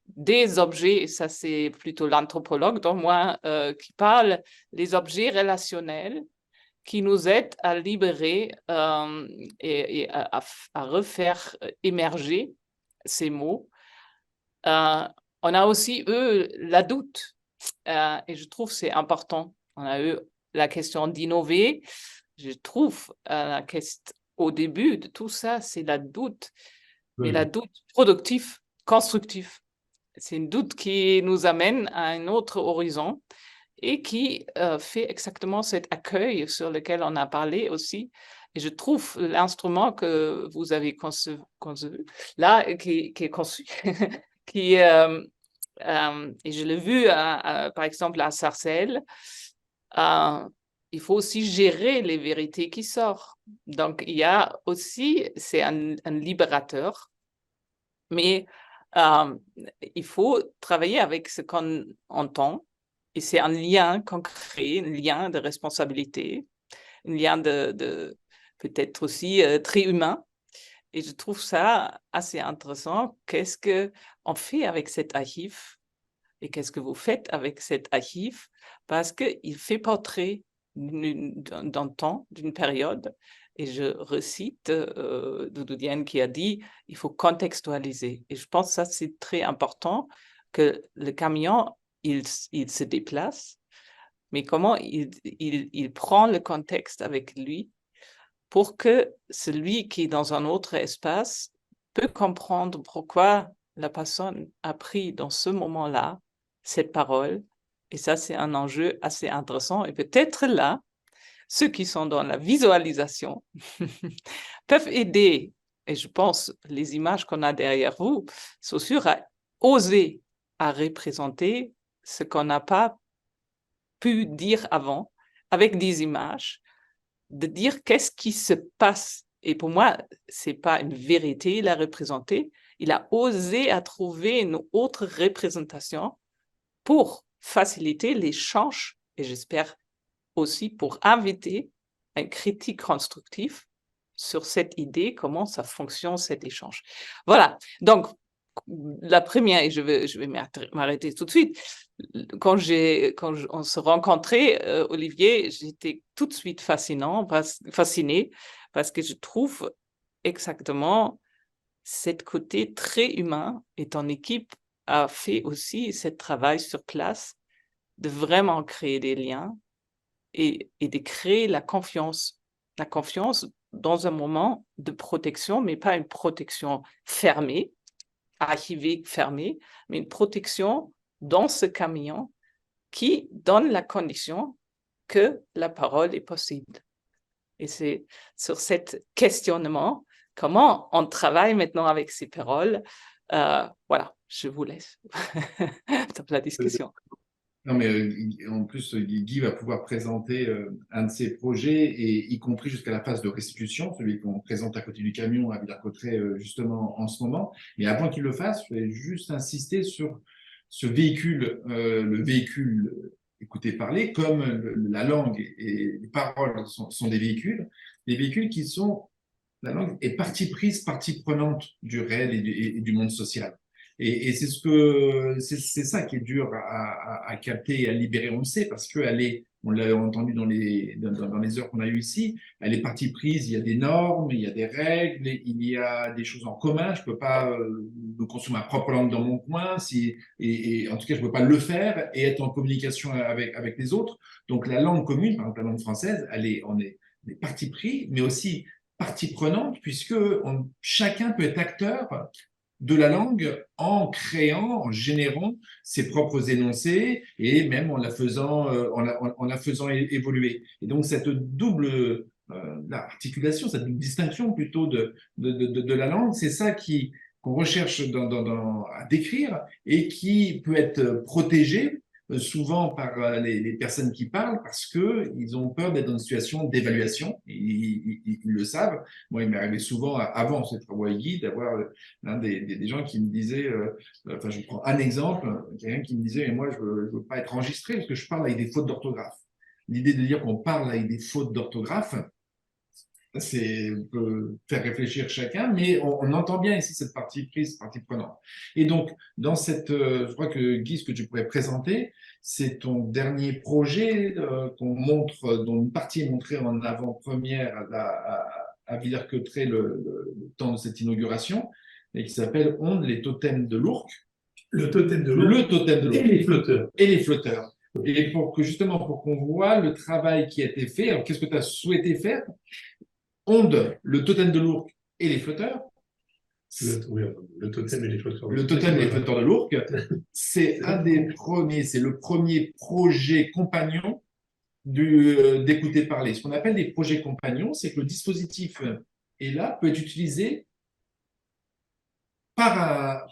des objets, et ça c'est plutôt l'anthropologue dans moi qui parle, les objets relationnels qui nous aident à libérer et à refaire émerger ces mots. On a aussi eu la doute, et je trouve c'est important. On a eu la question d'innover. Je trouve au début de tout ça, c'est la doute, mais la doute productif, constructif. C'est une doute qui nous amène à un autre horizon et qui fait exactement cet accueil sur lequel on a parlé aussi. Et je trouve l'instrument que vous avez conçu là, qui est conçu, qui, et je l'ai vu par exemple à Sarcelles, il faut aussi gérer les vérités qui sortent. Donc, il y a aussi, c'est un libérateur, mais il faut travailler avec ce qu'on entend. Et c'est un lien concret, un lien de responsabilité, un lien de peut-être aussi très humain. Et je trouve ça assez intéressant. Qu'est-ce qu'on fait avec cet archive et qu'est-ce que vous faites avec cet archive? Parce qu'il fait portrait d'un temps, d'une période. Et je recite Dodo Dienne qui a dit il faut contextualiser. Et je pense que ça, c'est très important que le camion, il se déplace, mais comment il prend le contexte avec lui pour que celui qui est dans un autre espace peut comprendre pourquoi la personne a pris dans ce moment-là cette parole. Et ça, c'est un enjeu assez intéressant. Et peut-être là, ceux qui sont dans la visualisation peuvent aider. Et je pense les images qu'on a derrière vous sont sûres à oser à représenter ce qu'on n'a pas pu dire avant avec des images, de dire qu'est-ce qui se passe. Et pour moi, c'est pas une vérité la représenter. Il a osé à trouver une autre représentation pour faciliter l'échange et j'espère aussi pour inviter un critique constructif sur cette idée, comment ça fonctionne cet échange. Voilà, donc la première, et je vais m'arrêter tout de suite, quand on se rencontrait, Olivier, j'étais tout de suite fascinée parce que je trouve exactement cet côté très humain et ton équipe a fait aussi ce travail sur place de vraiment créer des liens et de créer la confiance dans un moment de protection, mais pas une protection fermée, archivée, fermée, mais une protection dans ce camion qui donne la condition que la parole est possible. Et c'est sur cet questionnement, comment on travaille maintenant avec ces paroles. Voilà, je vous laisse dans la discussion. Non, mais en plus, Guy va pouvoir présenter un de ses projets, et y compris jusqu'à la phase de restitution, celui qu'on présente à côté du camion à Villers-Cotterêts justement en ce moment. Mais avant qu'il le fasse, je vais juste insister sur ce véhicule, le véhicule écouter parler, comme la langue et les paroles sont des véhicules qui sont, la langue est partie prise, partie prenante du réel et du monde social. Et c'est ça qui est dur à capter et à libérer, on le sait, parce qu'elle est, on l'a entendu dans les heures qu'on a eues ici, elle est partie prise, il y a des normes, il y a des règles, il y a des choses en commun, je ne peux pas me construire ma propre langue dans mon coin, et en tout cas, je ne peux pas le faire et être en communication avec les autres. Donc la langue commune, par exemple la langue française, on est partie prise, mais aussi partie prenante, puisque chacun peut être acteur de la langue en créant, en générant ses propres énoncés et même en la faisant évoluer. Et donc cette double articulation, cette double distinction plutôt de la langue, c'est ça qu'on recherche à décrire et qui peut être protégé souvent par les personnes qui parlent parce qu'ils ont peur d'être dans une situation d'évaluation. Ils le savent. Moi, il m'est arrivé souvent, avant cette travaux à Guy, d'avoir des gens qui me disaient, enfin, je prends un exemple, quelqu'un qui me disait, mais moi, je veux pas être enregistré parce que je parle avec des fautes d'orthographe. L'idée de dire qu'on parle avec des fautes d'orthographe, peut faire réfléchir chacun, mais on entend bien ici cette partie prise, partie prenante. Et donc, je crois que Guy, ce que tu pourrais présenter, c'est ton dernier projet qu'on montre, dont une partie est montrée en avant-première à Villers-Cotterêts le temps de cette inauguration, et qui s'appelle Ondes, les totems de l'Ourcq. Le totem de l'Ourcq. Le totem de l'Ourcq. Et les flotteurs. Et les flotteurs. Et justement, pour qu'on voit le travail qui a été fait, alors qu'est-ce que tu as souhaité faire? Onde, le totem de l'Ourcq et les flotteurs. Le totem et les flotteurs. Le totem et les flotteurs de l'Ourcq, c'est le premier projet compagnon d'écouter parler. Ce qu'on appelle des projets compagnons, c'est que le dispositif est là, peut être utilisé par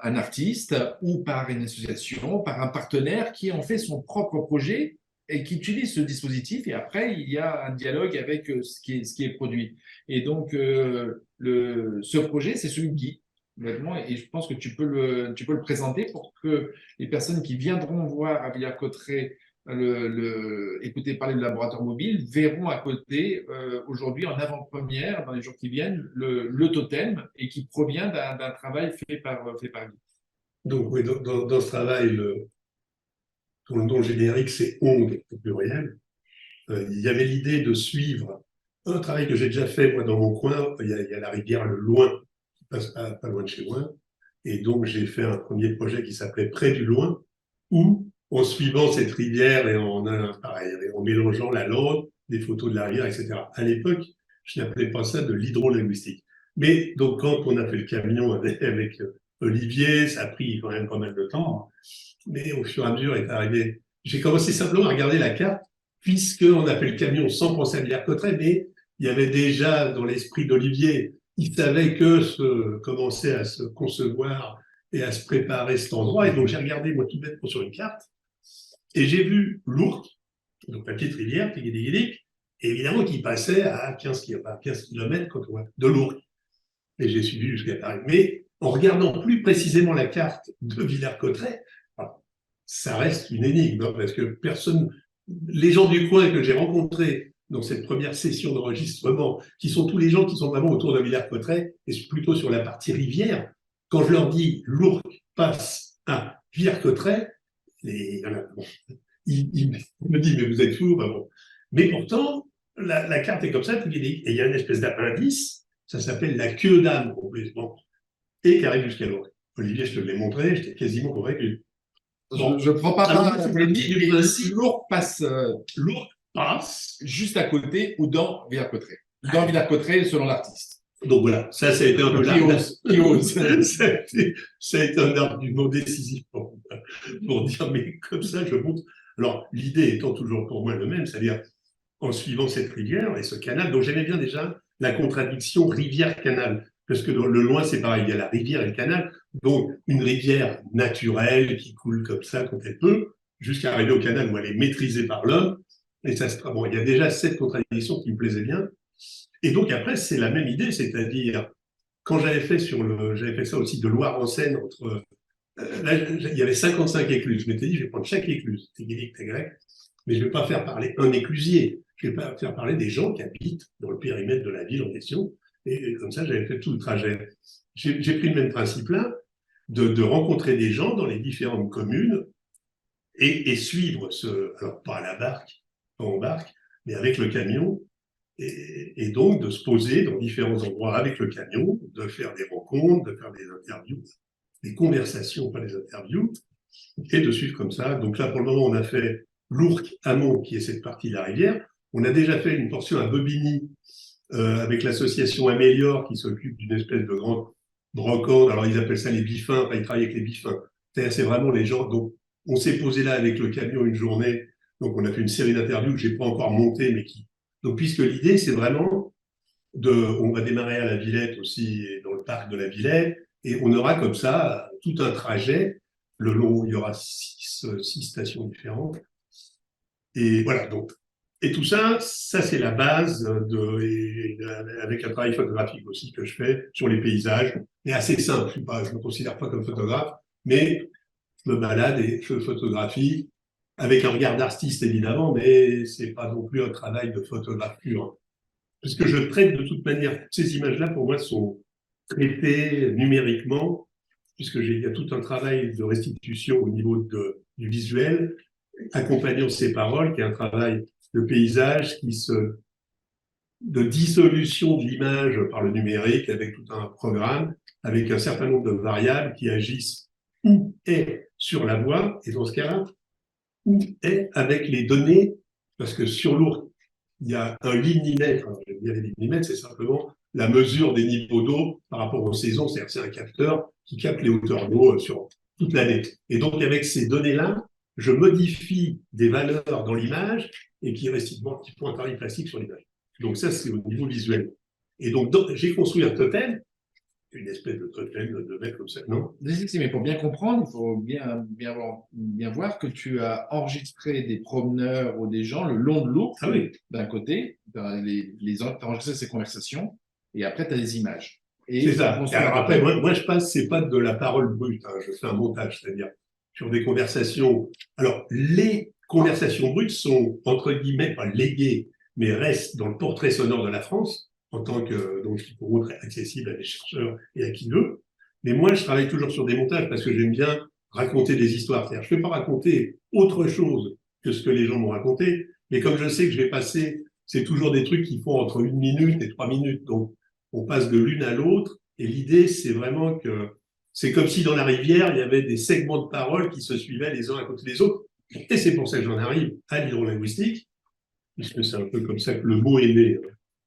un artiste ou par une association, par un partenaire qui en fait son propre projet et qui utilise ce dispositif, et après, il y a un dialogue avec ce qui est produit. Et donc, ce projet, c'est celui de Guy, honnêtement, et je pense que tu peux le présenter pour que les personnes qui viendront voir à Villers-Cotterêts écouter parler de laboratoire mobile verront à côté, aujourd'hui, en avant-première, dans les jours qui viennent, le totem, et qui provient d'un travail fait par Guy. Donc, oui, dans ce travail, dont le générique, c'est Ondes au pluriel. Il y avait l'idée de suivre un travail que j'ai déjà fait, moi, dans mon coin. Il y a la rivière Le Loing, qui passe pas loin de chez moi. Et donc, j'ai fait un premier projet qui s'appelait Près du Loing, où, en suivant cette rivière et en mélangeant la langue, des photos de la rivière, etc. À l'époque, je n'appelais pas ça de l'hydrolinguistique. Mais donc, quand on a fait le camion avec Olivier, ça a pris quand même pas mal de temps. Mais au fur et à mesure est arrivé. J'ai commencé simplement à regarder la carte, puisqu'on a fait le camion sans penser à Villers-Cotterêts, mais il y avait déjà dans l'esprit d'Olivier, il savait que commençait à se concevoir et à se préparer cet endroit. Et donc j'ai regardé, moi, tout bêtement sur une carte, et j'ai vu l'Ourcq, donc la petite rivière, et évidemment qui passait à 15 km de l'Ourcq. Et j'ai suivi jusqu'à Paris. Mais en regardant plus précisément la carte de Villers-Cotterêts, ça reste une énigme, parce que les gens du coin que j'ai rencontrés dans cette première session d'enregistrement, qui sont tous les gens qui sont vraiment autour de Villers-Cotterêts, et plutôt sur la partie rivière, quand je leur dis l'Ourcq passe à Villers-Cotterêts, ils me disent, mais vous êtes fous, bon. Mais pourtant, la carte est comme ça, et il y a une espèce d'appendice, ça s'appelle la queue d'âme, complètement, et qui arrive jusqu'à l'Ourcq. Olivier, je te l'ai montré, j'étais quasiment convaincu. Bon, je ne prends pas part à la si l'Ourcq passe juste à côté ou dans Villers-Cotterêts. Dans Villers-Cotterêts, selon l'artiste. Donc voilà, ça a été un peu qui ose. Ça a été un argument décisif pour dire, mais comme ça, je montre. Alors, l'idée étant toujours pour moi le même, c'est-à-dire en suivant cette rivière et ce canal, dont j'aimais bien déjà la contradiction rivière-canal. Parce que dans le Loing, c'est pareil, il y a la rivière et le canal, donc une rivière naturelle qui coule comme ça quand elle peut, jusqu'à arriver au canal où elle est maîtrisée par l'homme. Et ça, bon, il y a déjà cette contradiction qui me plaisait bien. Et donc après, c'est la même idée, c'est-à-dire quand j'avais fait ça aussi de Loire-en-Seine entre là, il y avait 55 écluses. Je m'étais dit, je vais prendre chaque écluse, Téguélic, Tégrec, mais je ne vais pas faire parler un éclusier. Je ne vais pas faire parler des gens qui habitent dans le périmètre de la ville en question. Et comme ça, j'avais fait tout le trajet. J'ai pris le même principe là, de rencontrer des gens dans les différentes communes et suivre alors pas à la barque, pas en barque, mais avec le camion, et donc de se poser dans différents endroits avec le camion, de faire des rencontres, de faire des interviews, des conversations, pas des interviews, et de suivre comme ça. Donc là, pour le moment, on a fait l'Ourcq-Amont, qui est cette partie de la rivière. On a déjà fait une portion à Bobigny, avec l'association Améliore, qui s'occupe d'une espèce de grande brocante. Alors, ils appellent ça les bifins, enfin, ils travaillent avec les bifins. C'est vraiment les gens. Donc, on s'est posé là avec le camion une journée. Donc, on a fait une série d'interviews que j'ai pas encore montées, mais qui. Donc, puisque l'idée, c'est vraiment on va démarrer à la Villette aussi, dans le parc de la Villette, et on aura comme ça tout un trajet le long où il y aura six stations différentes. Et voilà, donc. Et tout ça, c'est la base avec un travail photographique aussi que je fais sur les paysages, mais assez simple. Je ne me considère pas comme photographe, mais je me balade et je photographie avec un regard d'artiste évidemment, mais c'est pas non plus un travail de photographe pur. Parce que je traite de toute manière, ces images-là pour moi sont traitées numériquement, puisqu'il y a tout un travail de restitution au niveau du visuel, accompagnant ces paroles, qui est un travail de paysage, de dissolution de l'image par le numérique, avec tout un programme, avec un certain nombre de variables qui agissent où est sur la voie, et dans ce cas-là, où est avec les données, parce que sur l'Ourcq, il y a un limimètre. Les limimètres, c'est simplement la mesure des niveaux d'eau par rapport aux saisons, c'est-à-dire c'est un capteur qui capte les hauteurs d'eau sur toute l'année. Et donc, avec ces données-là, je modifie des valeurs dans l'image et qui font un travail plastique sur l'image. Donc ça, c'est au niveau visuel. Et donc, j'ai construit un totem, une espèce de totem de mètres comme ça, non? Mais pour bien comprendre, il faut bien voir que tu as enregistré des promeneurs ou des gens le long de l'Ourcq, ah oui. D'un côté, tu as enregistré ces conversations, et après, tu as des images. C'est ça. Alors après, moi, je passe, c'est pas de la parole brute, hein, je fais un montage, c'est-à-dire sur des conversations. Alors, les conversations brutes sont, entre guillemets, pas léguées, mais restent dans le portrait sonore de la France, en tant que, donc, qui pourront être accessibles à des chercheurs et à qui veut. Mais moi, je travaille toujours sur des montages parce que j'aime bien raconter des histoires. C'est-à-dire, je ne peux pas raconter autre chose que ce que les gens m'ont raconté, mais comme je sais que je vais passer, c'est toujours des trucs qui font entre 1 minute et 3 minutes. Donc, on passe de l'une à l'autre. Et l'idée, c'est vraiment que c'est comme si dans la rivière, il y avait des segments de paroles qui se suivaient les uns à côté des autres. Et c'est pour ça que j'en arrive à l'hydrolinguistique, puisque c'est un peu comme ça que le mot est né.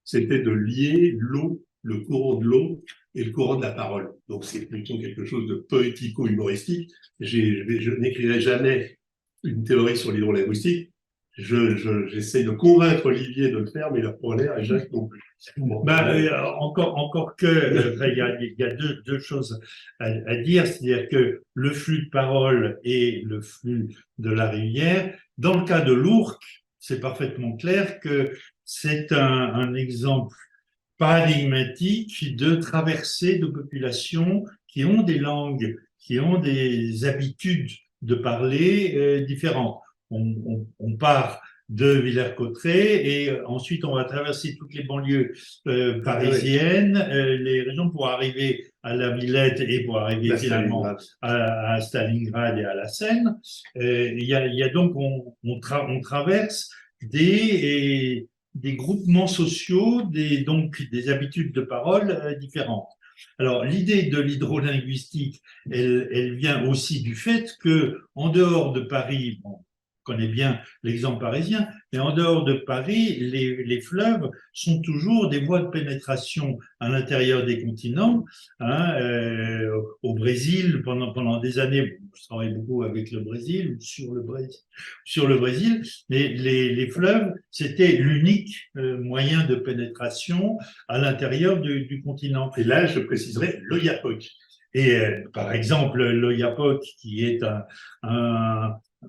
C'était de lier l'eau, le courant de l'eau et le courant de la parole. Donc c'est plutôt quelque chose de poético-humoristique. Je n'écrirai jamais une théorie sur l'hydrolinguistique. J'essaie de convaincre Olivier de le faire, mais il a pas l'air et Jacques non plus. Bon, encore que, il y a deux choses à dire, c'est-à-dire que le flux de parole et le flux de la rivière, dans le cas de l'Ourcq, c'est parfaitement clair que c'est un exemple paradigmatique de traversée de populations qui ont des langues, qui ont des habitudes de parler différentes. On part de Villers-Cotterêts et ensuite on va traverser toutes les banlieues parisiennes, les régions pour arriver à la Villette et pour arriver finalement à Stalingrad et à la Seine. Il y a donc, on traverse des groupements sociaux, donc des habitudes de parole différentes. Alors, l'idée de l'hydrolinguistique, elle vient aussi du fait que, en dehors de Paris, bon, on connaît bien l'exemple parisien, mais en dehors de Paris, les fleuves sont toujours des voies de pénétration à l'intérieur des continents. Au Brésil, pendant des années, je travaille beaucoup avec le Brésil, sur le Brésil, mais les fleuves, c'était l'unique moyen de pénétration à l'intérieur du continent. Et là, je préciserai l'Oyapock. Et par exemple, l'Oyapock, qui est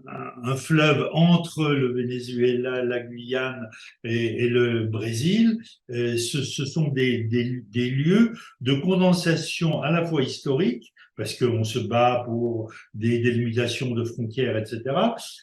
un fleuve entre le Venezuela, la Guyane et le Brésil. Ce sont des lieux de condensation à la fois historique, parce qu'on se bat pour des délimitations de frontières, etc.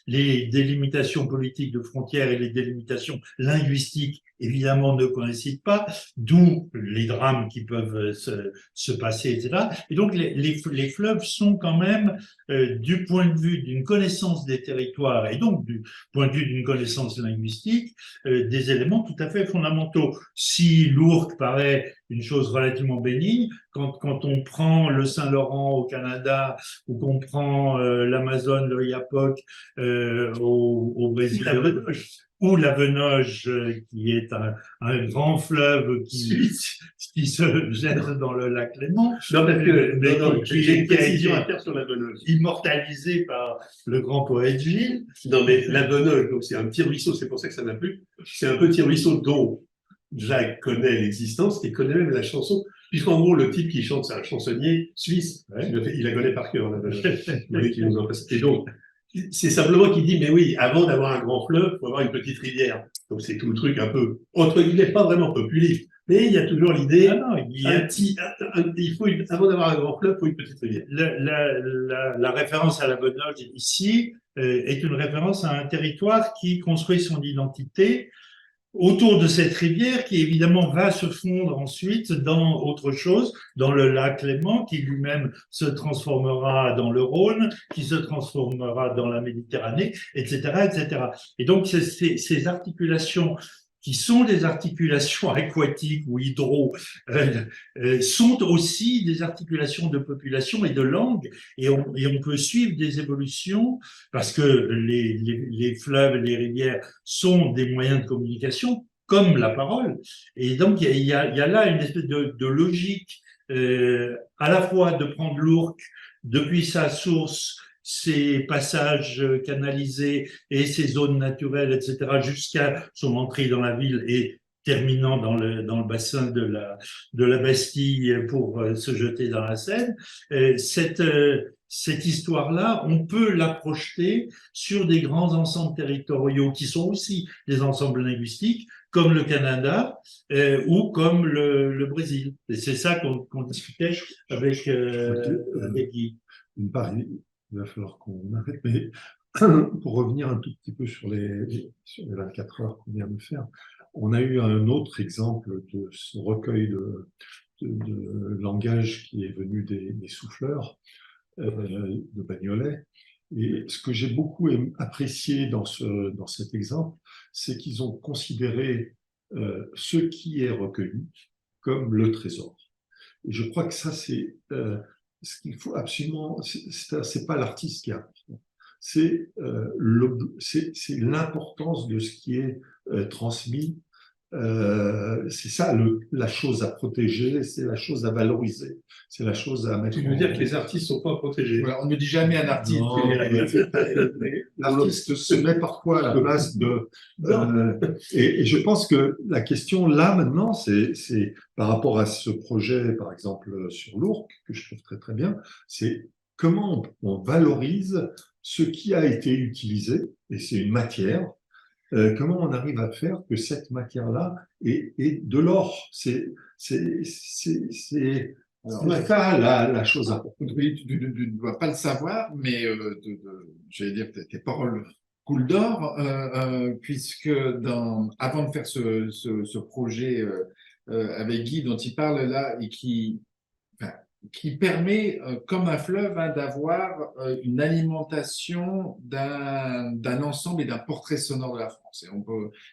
Les délimitations politiques de frontières et les délimitations linguistiques, évidemment, ne coïncident pas, d'où les drames qui peuvent se passer, etc. Et donc, les fleuves sont quand même, du point de vue d'une connaissance des territoires et donc du point de vue d'une connaissance linguistique, des éléments tout à fait fondamentaux. Si l'ourque paraît une chose relativement bénigne, quand on prend le Saint-Laurent au Canada ou qu'on prend l'Amazone, le Oyapock au Brésil, ou la Venoge, qui est un grand fleuve qui se jette dans le lac Léman. Non, parce que j'ai une qui a précision été à faire sur la Venoge. immortalisé par le grand poète Gilles. Non, mais la Venoge, donc c'est un petit ruisseau, c'est pour ça que ça m'a plu. C'est un petit ruisseau dont Jacques connaît l'existence et connaît même la chanson, puisqu'en gros, le type qui chante, c'est un chansonnier suisse. Ouais. Il la connaît par cœur, la Venoge. Et donc, c'est simplement qu'il dit, mais oui, avant d'avoir un grand fleuve, il faut avoir une petite rivière. Donc c'est tout le truc un peu, entre guillemets, pas vraiment populiste. Mais il y a toujours l'idée, avant d'avoir un grand fleuve, il faut une petite rivière. La référence à la Venoge ici est une référence à un territoire qui construit son identité autour de cette rivière qui évidemment va se fondre ensuite dans autre chose, dans le lac Léman, qui lui-même se transformera dans le Rhône, qui se transformera dans la Méditerranée, etc., etc. Et donc ces articulations qui sont des articulations aquatiques ou hydro, sont aussi des articulations de population et de langue, et on peut suivre des évolutions, parce que les fleuves et les rivières sont des moyens de communication, comme la parole, et donc il y a là une espèce de logique, à la fois de prendre l'ourque depuis sa source, ses passages canalisés et ses zones naturelles, etc., jusqu'à son entrée dans la ville et terminant dans le bassin de la Bastille pour se jeter dans la Seine. Cette histoire-là, on peut la projeter sur des grands ensembles territoriaux qui sont aussi des ensembles linguistiques, comme le Canada ou comme le Brésil. Et c'est ça qu'on discutait avec Guy. D'une part, il va falloir qu'on arrête, mais pour revenir un tout petit peu sur les 24 heures qu'on vient de faire, on a eu un autre exemple de ce recueil de langage qui est venu des souffleurs de Bagnolet. Et ce que j'ai beaucoup apprécié dans cet exemple, c'est qu'ils ont considéré ce qui est recueilli comme le trésor. Et je crois que ça, c'est ce qu'il faut absolument. C'est pas l'artiste qui est important, c'est l'importance de ce qui est transmis. C'est ça la chose à protéger, c'est la chose à valoriser, c'est la chose à mettre. Tu veux dire que les artistes sont pas protégés? Voilà, on ne dit jamais un artiste. L'artiste se met parfois à la place de. Et je pense que la question là maintenant, c'est par rapport à ce projet, par exemple sur l'ourque, que je trouve très très bien, c'est comment on valorise ce qui a été utilisé, et c'est une matière. Comment on arrive à faire que cette matière-là est de l'or? C'est pas la chose importante. Tu ne dois pas le savoir, mais j'allais dire que tes paroles coulent d'or, puisque avant de faire ce projet avec Guy dont il parle là, et qui permet, comme un fleuve, d'avoir une alimentation d'un ensemble et d'un portrait sonore de la France.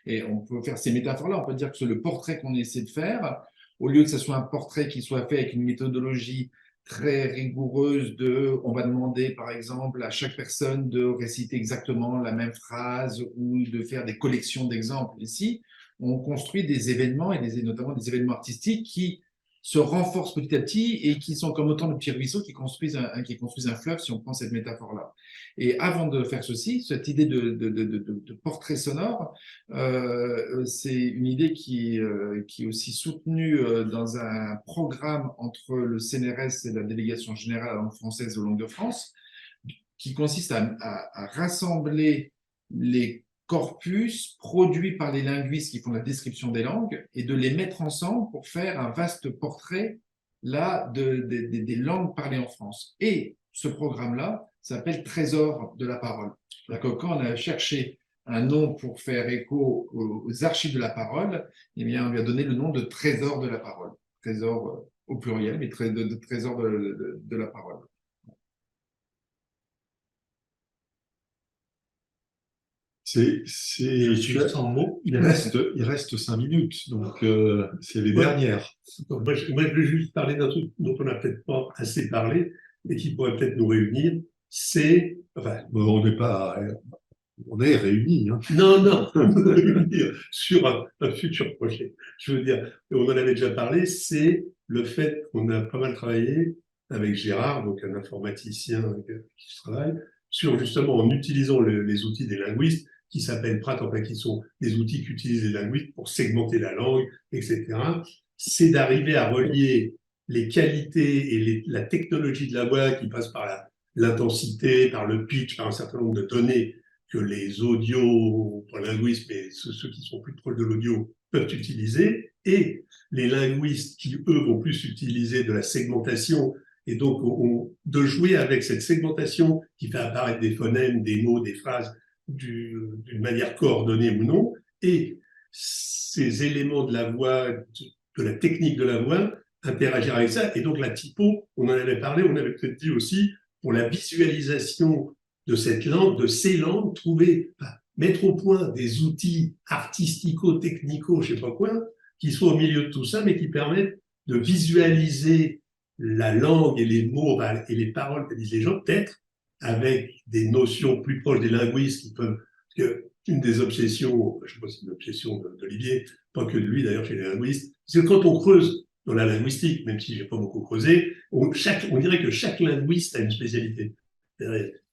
Et on peut faire ces métaphores-là, on peut dire que c'est le portrait qu'on essaie de faire, au lieu que ce soit un portrait qui soit fait avec une méthodologie très rigoureuse on va demander par exemple à chaque personne de réciter exactement la même phrase ou de faire des collections d'exemples. Ici, on construit des événements et notamment des événements artistiques qui se renforcent petit à petit et qui sont comme autant de petits ruisseaux qui construisent un fleuve, si on prend cette métaphore-là. Et avant de faire ceci, cette idée de portrait sonore, c'est une idée qui est aussi soutenue dans un programme entre le CNRS et la Délégation générale à la langue française aux langues de France, qui consiste à rassembler les corpus produits par les linguistes qui font la description des langues et de les mettre ensemble pour faire un vaste portrait là des langues parlées en France. Et ce programme-là s'appelle Trésor de la parole. D'accord. Quand on a cherché un nom pour faire écho aux archives de la parole, eh bien, on lui a donné le nom de Trésor de la parole. Trésor au pluriel, mais de trésor de la parole. C'est, Je suis sans mots. il reste 5 minutes, donc c'est les Ouais. dernières. Donc, moi, je voulais juste parler d'un truc dont on n'a peut-être pas assez parlé et qui pourrait peut-être nous réunir. C'est, enfin, Bon, on est réunis. Hein. non, réunir sur un futur projet. Je veux dire, on en avait déjà parlé, c'est le fait qu'on a pas mal travaillé avec Gérard, donc un informaticien qui travaille, sur justement en utilisant les outils des linguistes qui s'appellent PRAT, enfin qui sont des outils qu'utilisent les linguistes pour segmenter la langue, etc. C'est d'arriver à relier les qualités et la technologie de la voix qui passe par l'intensité, par le pitch, par un certain nombre de données que les audio, pas linguistes, mais ceux qui sont plus proches de l'audio peuvent utiliser, et les linguistes qui, eux, vont plus utiliser de la segmentation, et donc de jouer avec cette segmentation qui fait apparaître des phonèmes, des mots, des phrases d'une manière coordonnée ou non, et ces éléments de la voix, de la technique de la voix, interagir avec ça, et donc la typo, on en avait parlé, on avait peut-être dit aussi, pour la visualisation de cette langue, de ces langues, mettre au point des outils artistico-technico, je sais pas quoi, qui soient au milieu de tout ça, mais qui permettent de visualiser la langue et les mots et les paroles que disent les gens, peut-être avec des notions plus proches des linguistes qui peuvent. Parce que une des obsessions, je sais pas si c'est une obsession d'Olivier, pas que de lui d'ailleurs chez les linguistes, c'est que quand on creuse dans la linguistique, même si j'ai pas beaucoup creusé, on dirait que chaque linguiste a une spécialité.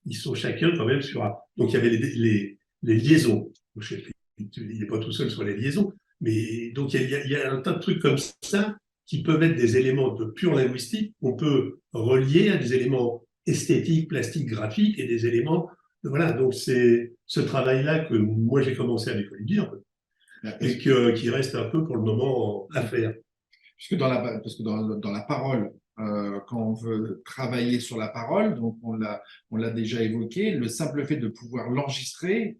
Ils sont chacun quand même sur un. Donc il y avait les liaisons. Il n'est pas tout seul sur les liaisons, mais donc il y a un tas de trucs comme ça qui peuvent être des éléments de pure linguistique qu'on peut relier à des éléments esthétiques, plastiques, graphiques et des éléments. Voilà, donc c'est ce travail-là que moi j'ai commencé avec Olivier et qui reste un peu pour le moment à faire. Parce que dans la parole, quand on veut travailler sur la parole, donc on l'a déjà évoqué, le simple fait de pouvoir l'enregistrer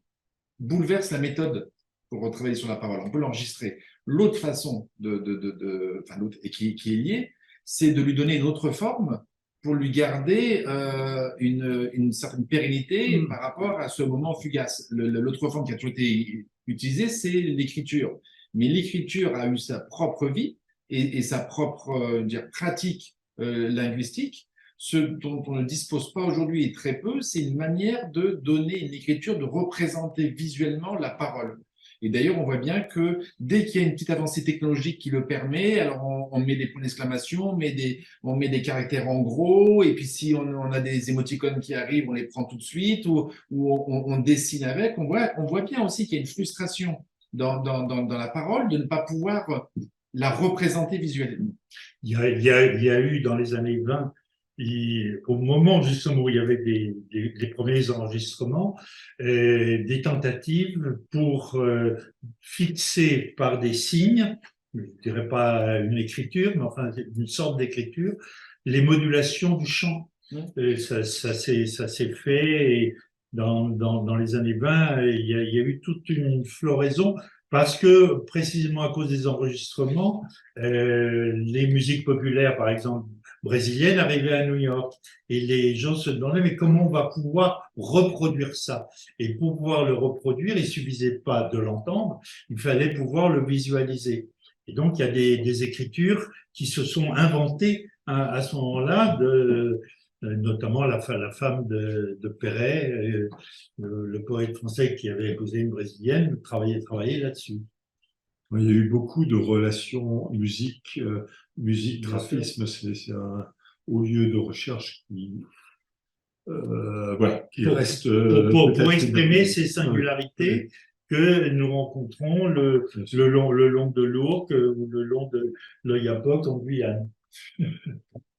bouleverse la méthode pour travailler sur la parole. On peut l'enregistrer. L'autre façon et qui est liée, c'est de lui donner une autre forme pour lui garder une certaine pérennité par rapport à ce moment fugace. L'autre forme qui a toujours été utilisée, c'est l'écriture. Mais l'écriture a eu sa propre vie et sa propre pratique linguistique. Ce dont on ne dispose pas aujourd'hui et très peu, c'est une manière de donner une écriture, de représenter visuellement la parole. Et d'ailleurs, on voit bien que dès qu'il y a une petite avancée technologique qui le permet, alors on met des points d'exclamation, on met des caractères en gros, et puis si on a des émoticônes qui arrivent, on les prend tout de suite, ou on dessine avec. On voit bien aussi qu'il y a une frustration dans la parole de ne pas pouvoir la représenter visuellement. Il y a eu dans les années 20, au moment justement où il y avait des premiers enregistrements, des tentatives pour fixer par des signes, je ne dirais pas une écriture, mais enfin une sorte d'écriture, les modulations du chant. Ça s'est fait et dans les années 20, il y a eu toute une floraison parce que précisément à cause des enregistrements, les musiques populaires, par exemple, brésiliennes arrivaient à New York et les gens se demandaient mais comment on va pouvoir reproduire ça? Et pour pouvoir le reproduire, il suffisait pas de l'entendre, il fallait pouvoir le visualiser. Et donc il y a des écritures qui se sont inventées à ce moment-là, notamment la femme de Perret, le poète français qui avait épousé une brésilienne, travaillait là-dessus. Il y a eu beaucoup de relations musique-graphisme, c'est un haut lieu de recherche qui reste. Pour exprimer ces singularités que nous rencontrons le long de l'Ourcq ou le long de l'Oyapock en Guyane.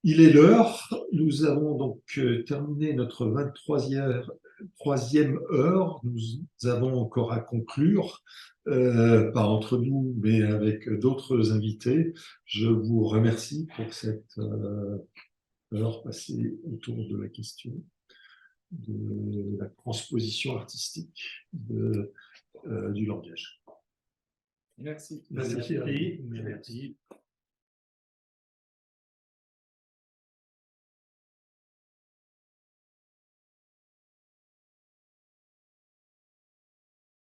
Il est l'heure. Nous avons donc terminé notre 23e heure. Nous avons encore à conclure, pas entre nous, mais avec d'autres invités. Je vous remercie pour cette heure passée autour de la question de la transposition artistique du langage. Merci. Merci. Merci.